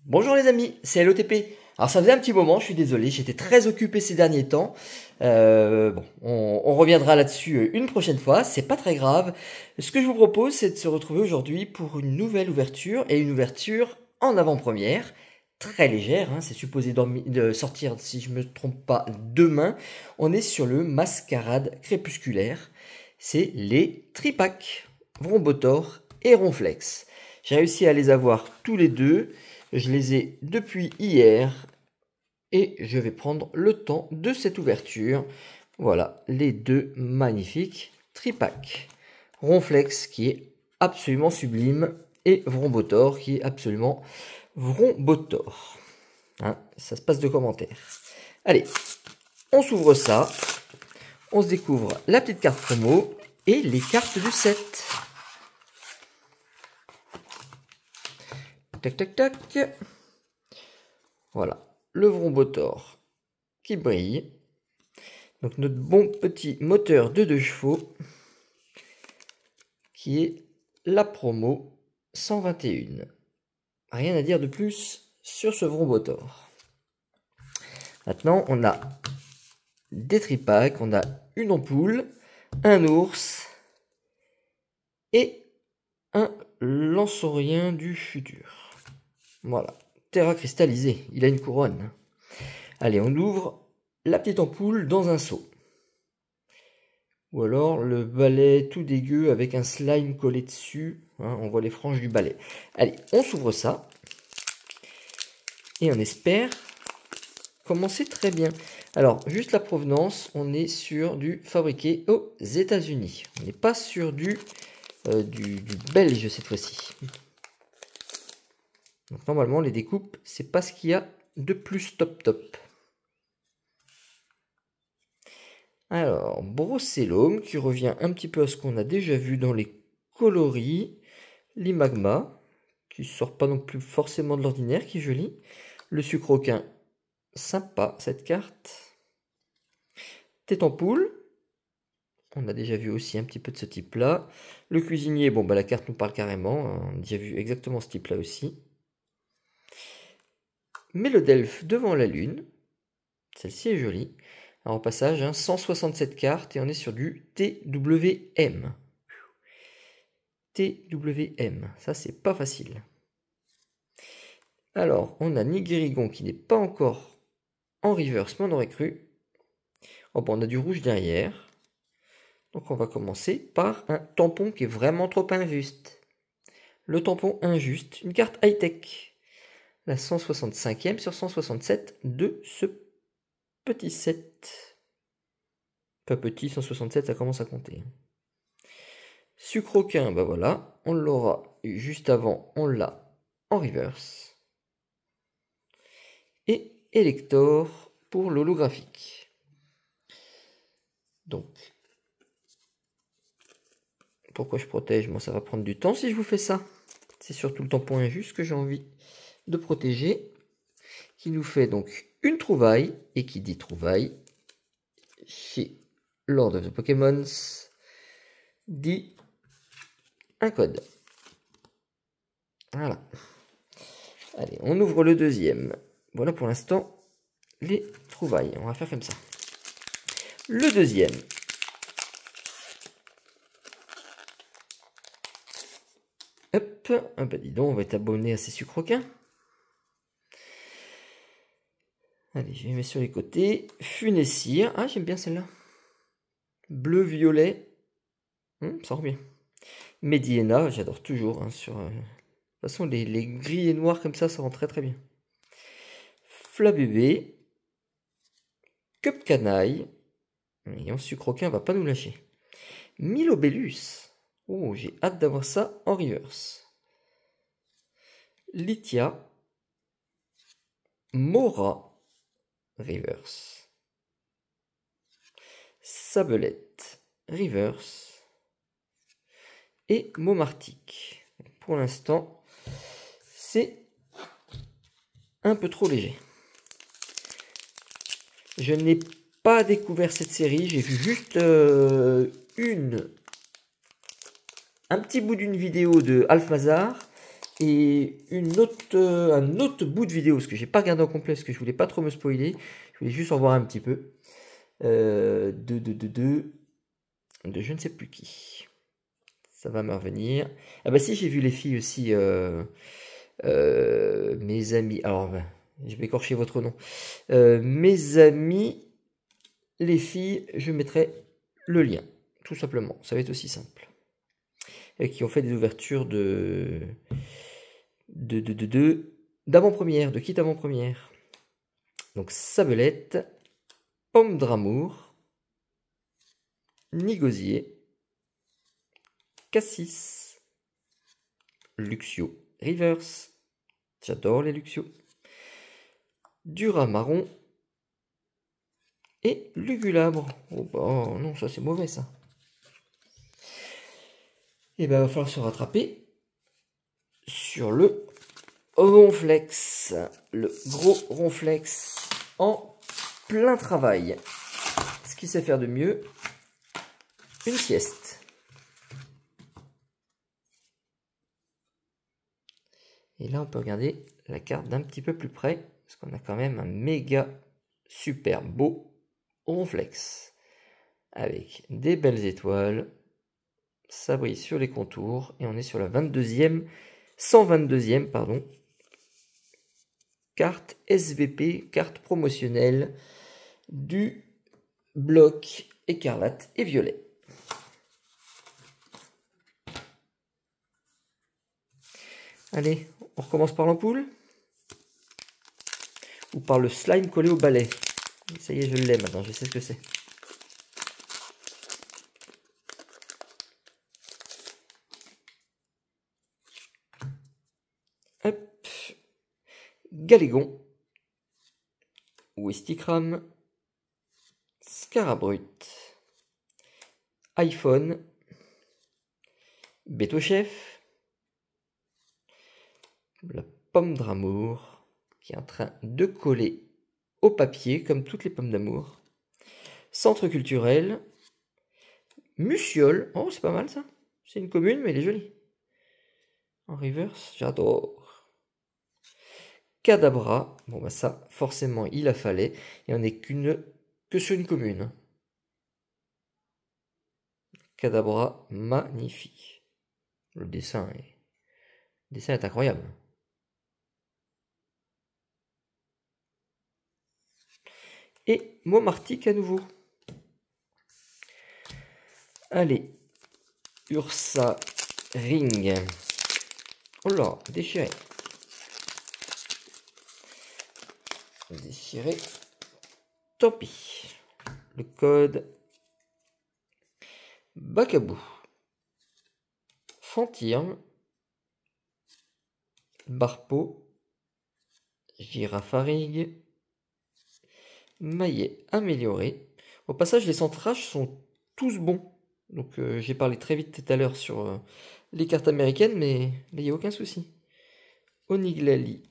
Bonjour les amis, c'est LOTP. Alors ça faisait un petit moment, je suis désolé, j'étais très occupé ces derniers temps. On reviendra là-dessus une prochaine fois, c'est pas très grave. Ce que je vous propose, c'est de se retrouver aujourd'hui pour une nouvelle ouverture, et une ouverture en avant-première. Très légère, hein, c'est supposé de sortir, si je me trompe pas, demain. On est sur le Mascarade Crépusculaire. C'est les Tripac, Vrombotor et Ronflex. J'ai réussi à les avoir tous les deux. Je les ai depuis hier et je vais prendre le temps de cette ouverture. Voilà, les deux magnifiques Tripac. Ronflex qui est absolument sublime et Vrombotor qui est absolument Vrombotor. Hein, ça se passe de commentaires. Allez, on s'ouvre ça. On se découvre la petite carte promo et les cartes du set. Tac, tac, tac. Voilà, le Vrombotor qui brille. Donc notre bon petit moteur de 2 chevaux qui est la promo 121. Rien à dire de plus sur ce Vrombotor. Maintenant, on a des Tripac, on a une ampoule, un ours et un Lansaurien du futur. Voilà, Terra cristallisé, il a une couronne. Allez, on ouvre la petite ampoule dans un seau. Ou alors le balai tout dégueu avec un slime collé dessus. Hein, on voit les franges du balai. Allez, on s'ouvre ça. Et on espère commencer très bien. Alors, juste la provenance, on est sur du fabriqué aux États-Unis. On n'est pas sur du belge cette fois-ci. Donc normalement, les découpes, c'est pas ce qu'il y a de plus top. Alors, Brocellum, qui revient un petit peu à ce qu'on a déjà vu dans les coloris. L'Imagma, qui sort pas non plus forcément de l'ordinaire, qui est joli. Le Sucroquin, sympa cette carte. Tête en poule, on a déjà vu aussi un petit peu de ce type-là. Le Cuisinier, bon bah la carte nous parle carrément, on a déjà vu exactement ce type-là aussi. Mélodelphe devant la Lune, celle-ci est jolie. Alors, au passage, hein, 167 cartes et on est sur du TWM. TWM, ça c'est pas facile. Alors, on a Nigirigon qui n'est pas encore en reverse, mais on aurait cru. Oh, bon, on a du rouge derrière. Donc on va commencer par un tampon qui est vraiment trop injuste. Le tampon injuste, une carte high-tech. La 165e sur 167 de ce petit set. Pas petit, 167, ça commence à compter. Sucroquin, bah voilà, on l'aura juste avant, on l'a en reverse. Et Elector pour l'holographique. Donc, pourquoi je protège? Moi, ça va prendre du temps si je vous fais ça. C'est surtout le tampon injuste que j'ai envie de protéger. Qui nous fait donc une trouvaille. Et qui dit trouvaille, chez Lord of the Pokémons, dit un code. Voilà. Allez, on ouvre le deuxième. Voilà pour l'instant les trouvailles. On va faire comme ça. Le deuxième. Hop. Ah bah dis donc, on va être abonné à ces sucroquins. Allez, je vais mettre sur les côtés. Funessire. Ah, j'aime bien celle-là. Bleu-violet. Ça rend bien. Mediena, j'adore toujours. Hein, sur, de toute façon, les gris et noirs comme ça rend très très bien. Flabébé. Cup Canaille. Et en sucroquin, va pas nous lâcher. Milobellus. Oh, j'ai hâte d'avoir ça en reverse. Lithia. Mora. Reverse. Sabelette. Reverse. Et Momartic. Pour l'instant, c'est un peu trop léger. Je n'ai pas découvert cette série, j'ai vu juste un petit bout d'une vidéo de Alphazar Et un autre bout de vidéo, parce que j'ai pas regardé en complet, parce que je voulais pas trop me spoiler. Je voulais juste en voir un petit peu. De je ne sais plus qui. Ça va me revenir. Ah bah si, j'ai vu les filles aussi. Mes amis. Alors, je vais écorcher votre nom. Mes amis, les filles, je mettrai le lien. Tout simplement. Ça va être aussi simple. Et qui ont fait des ouvertures d'avant-première, de kit avant-première. Donc, Sabelette, Pomme d'Amour, Nigosier, Cassis, Luxio Reverse. J'adore les Luxio. Dura Marron et Lugulabre. Oh bah non, ça c'est mauvais ça. Et ben va falloir se rattraper sur le Ronflex. Le gros Ronflex en plein travail. Ce qu'il sait faire de mieux, une sieste. Et là on peut regarder la carte d'un petit peu plus près. Parce qu'on a quand même un méga super beau Ronflex. Avec des belles étoiles. Ça brille sur les contours. Et on est sur la 122e, pardon. Carte SVP, carte promotionnelle du bloc écarlate et violet. Allez, on recommence par l'ampoule. Ou par le slime collé au balai. Ça y est, je l'ai maintenant, je sais ce que c'est. Hop. Galégon. Wistikram. Scarabrut. iPhone. Bétochef. La pomme d'amour qui est en train de coller au papier comme toutes les pommes d'amour. Centre culturel. Muciole. Oh, c'est pas mal ça. C'est une commune, mais elle est jolie. En reverse, j'adore. Cadabra. Bon, bah ça, forcément, il a fallait. Et on n'est que sur une commune. Cadabra, magnifique. Le dessin est incroyable. Et Momartic à nouveau. Allez. Ursa Ring. Oh là, déchiré. Déchiré. Tant pis. Le code. Bacabou. Fantirme. Barpo. Girafarig. Maillet amélioré. Au passage, les centrages sont tous bons. Donc j'ai parlé très vite tout à l'heure sur les cartes américaines, mais il n'y a aucun souci. Oniglali,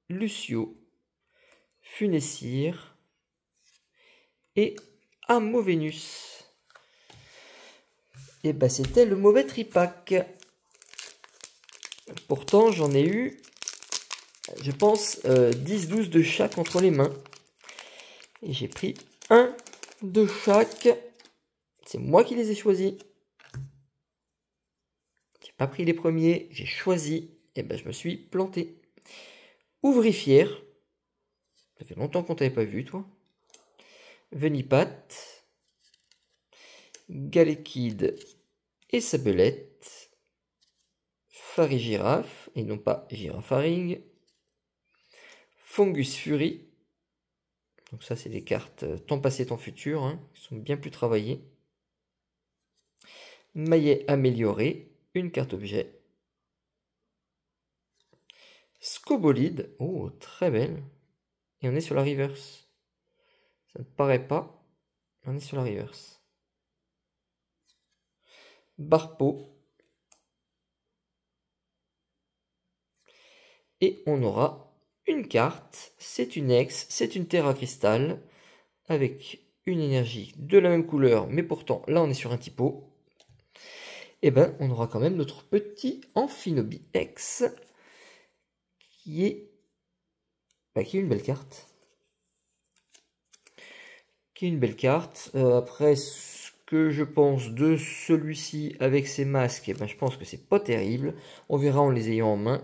Lucio, Funessir et Amovenus. Et bah c'était le mauvais tripack. Pourtant j'en ai eu, je pense, 10-12 de chaque entre les mains. Et j'ai pris un de chaque. C'est moi qui les ai choisis. J'ai pas pris les premiers, j'ai choisi. Et ben je me suis planté. Ouvrifière. Ça fait longtemps qu'on t'avait pas vu, toi. Venipat. Galekid et Sabelette. Farigiraffe, et non pas Girafaring. Fungus Fury. Donc ça, c'est des cartes temps passé, temps futur, hein, qui sont bien plus travaillées. Maillet amélioré, une carte objet. Scobolide, oh, très belle. Et on est sur la reverse. Ça ne paraît pas, on est sur la reverse. Barpo. Et on aura une carte, c'est une ex, c'est une Terra Cristal, avec une énergie de la même couleur, mais pourtant, là on est sur un typo. Et ben, on aura quand même notre petit Amphinobi X, qui est une belle carte. Après, ce que je pense de celui-ci avec ses masques, eh ben, je pense que c'est pas terrible. On verra en les ayant en main.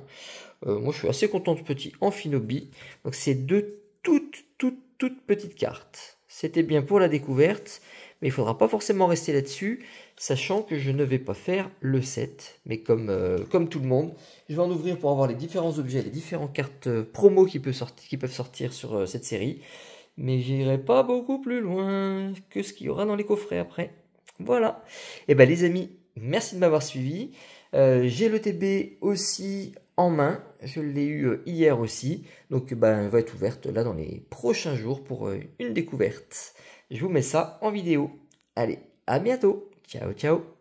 Moi, je suis assez content de ce petit Amphinobi. Donc, c'est deux toutes petites cartes. C'était bien pour la découverte, mais il faudra pas forcément rester là-dessus, sachant que je ne vais pas faire le set. Mais comme tout le monde, je vais en ouvrir pour avoir les différents objets, les différentes cartes promo qui peuvent sortir sur cette série. Mais j'irai pas beaucoup plus loin que ce qu'il y aura dans les coffrets après. Voilà. Et ben les amis, merci de m'avoir suivi. J'ai le TB aussi en main. Je l'ai eu hier aussi. Donc ben, elle va être ouverte là dans les prochains jours pour une découverte. Je vous mets ça en vidéo. Allez, à bientôt. Ciao, ciao.